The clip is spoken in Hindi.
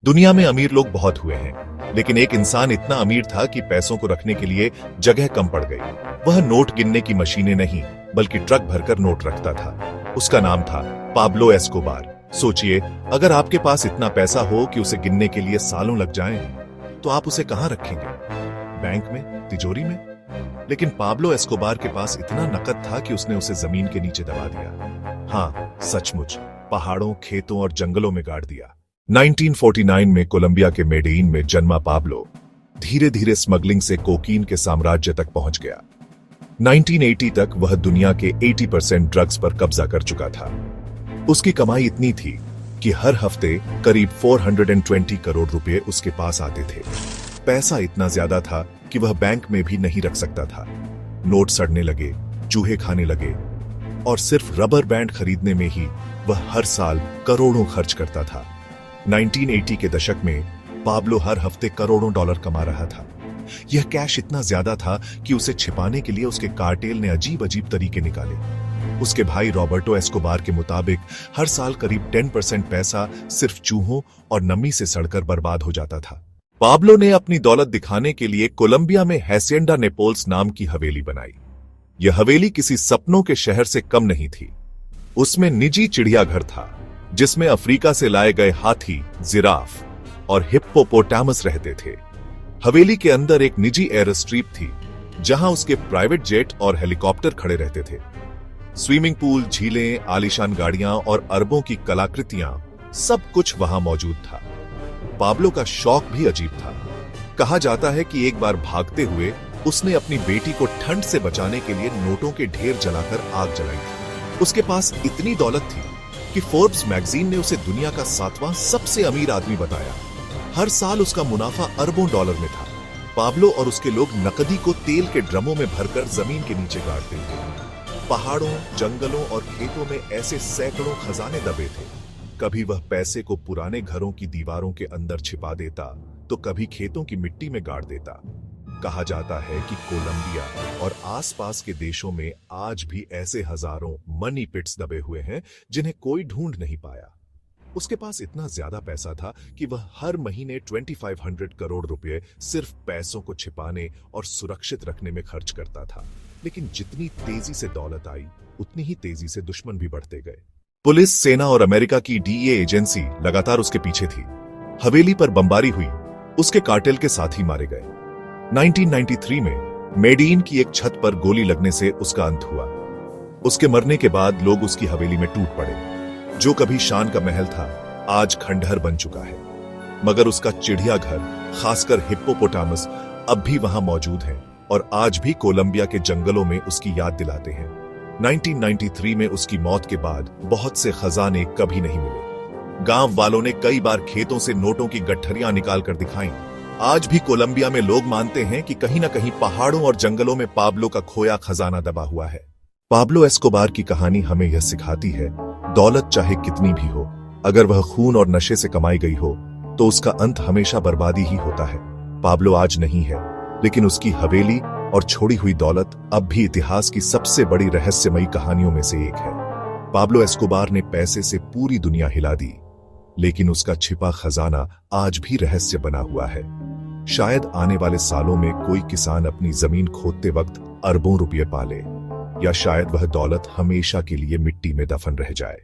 दुनिया में अमीर लोग बहुत हुए हैं, लेकिन एक इंसान इतना अमीर था कि पैसों को रखने के लिए जगह कम पड़ गई। वह नोट गिनने की मशीनें नहीं, बल्कि ट्रक भरकर नोट रखता था। उसका नाम था पाब्लो एस्कोबार। सोचिए, अगर आपके पास इतना पैसा हो कि उसे गिनने के लिए सालों लग जाएं, तो आप उसे कहां रखेंगे? बैंक में? तिजोरी में? लेकिन पाब्लो एस्कोबार के पास इतना नकद था कि उसने उसे जमीन के नीचे दबा दिया। हाँ, सचमुच, पहाड़ों, खेतों और जंगलों में गाड़ दिया। 1949 में कोलंबिया के मेडेइन में जन्मा पाब्लो धीरे धीरे स्मगलिंग से कोकीन के साम्राज्य तक पहुंच गया। 1980 तक वह दुनिया के 80% ड्रग्स पर कब्जा कर चुका था। उसकी कमाई इतनी थी कि हर हफ्ते करीब 420 करोड़ रुपए उसके पास आते थे। पैसा इतना ज्यादा था कि वह बैंक में भी नहीं रख सकता था। नोट सड़ने लगे, चूहे खाने लगे और सिर्फ रबर बैंड खरीदने में ही वह हर साल करोड़ों खर्च करता था। 1980 के दशक में पाब्लो हर हफ्ते करोड़ों डॉलर कमा रहा था। यह कैश इतना ज्यादा था कि उसे छिपाने के लिए उसके कार्टेल ने अजीब अजीब तरीके निकाले। उसके भाई रॉबर्टो एस्कोबार के मुताबिक हर साल करीब 10% पैसा सिर्फ चूहों और नमी से सड़कर बर्बाद हो जाता था। पाब्लो ने अपनी दौलत दिखाने के लिए कोलंबिया में हैसिएंडा नेपोल्स नाम की हवेली बनाई। यह हवेली किसी सपनों के शहर से कम नहीं थी। उसमें निजी चिड़ियाघर था, जिसमें अफ्रीका से लाए गए हाथी, जिराफ और हिप्पोपोटामस रहते थे। हवेली के अंदर एक निजी एयर स्ट्रिप थी, जहां उसके प्राइवेट जेट और हेलीकॉप्टर खड़े रहते थे। स्विमिंग पूल, झीलें, आलीशान गाड़ियां और अरबों की कलाकृतियां, सब कुछ वहां मौजूद था। पाब्लो का शौक भी अजीब था। कहा जाता है कि एक बार भागते हुए उसने अपनी बेटी को ठंड से बचाने के लिए नोटों के ढेर जलाकर आग जलाई थी। उसके पास इतनी दौलत थी कि फोर्ब्स मैगजीन ने उसे दुनिया का 7वां सबसे अमीर आदमी बताया। हर साल उसका मुनाफा अरबों डॉलर में था। पाब्लो और उसके लोग नकदी को तेल के ड्रमों में भरकर जमीन के नीचे गाड़ते थे। पहाड़ों, जंगलों और खेतों में ऐसे सैकड़ों खजाने दबे थे। कभी वह पैसे को पुराने घरों की दीवारों के अंदर छिपा देता, तो कभी खेतों की मिट्टी में गाड़ देता। कहा जाता है कि कोलंबिया और आसपास के देशों में आज भी ऐसे हजारों मनी पिट्स दबे हुए हैं, जिन्हें कोई ढूंढ नहीं पाया। उसके पास इतना ज्यादा पैसा था कि वह हर महीने 2500 करोड़ रुपए सिर्फ पैसों को छिपाने और सुरक्षित रखने में खर्च करता था। लेकिन जितनी तेजी से दौलत आई, उतनी ही तेजी से दुश्मन भी बढ़ते गए। पुलिस, सेना और अमेरिका की डीईए एजेंसी लगातार उसके पीछे थी। हवेली पर बमबारी हुई, उसके कार्टेल के साथी मारे गए। 1993 में मेडेइन की एक छत पर गोली लगने से उसका अंत हुआ। उसके मरने के बाद लोग उसकी हवेली में टूट पड़े। जो कभी शान का महल था, आज खंडहर बन चुका है। मगर उसका चिड़ियाघर, खासकर हिप्पोपोटामस, अब भी वहां मौजूद है और आज भी कोलंबिया के जंगलों में उसकी याद दिलाते हैं। 1993 में उसकी मौत के बाद बहुत से खजाने कभी नहीं मिले। गांव वालों ने कई बार खेतों से नोटों की गठरियां निकालकर दिखाई। आज भी कोलंबिया में लोग मानते हैं कि कहीं ना कहीं पहाड़ों और जंगलों में पाब्लो का खोया खजाना दबा हुआ है। पाब्लो एस्कोबार की कहानी हमें यह सिखाती है, दौलत चाहे कितनी भी हो, अगर वह खून और नशे से कमाई गई हो, तो उसका अंत हमेशा बर्बादी ही होता है। पाब्लो आज नहीं है, लेकिन उसकी हवेली और छोड़ी हुई दौलत अब भी इतिहास की सबसे बड़ी रहस्यमयी कहानियों में से एक है। पाब्लो एस्कोबार ने पैसे से पूरी दुनिया हिला दी, लेकिन उसका छिपा खजाना आज भी रहस्य बना हुआ है। शायद आने वाले सालों में कोई किसान अपनी जमीन खोदते वक्त अरबों रुपये पाले, या शायद वह दौलत हमेशा के लिए मिट्टी में दफन रह जाए।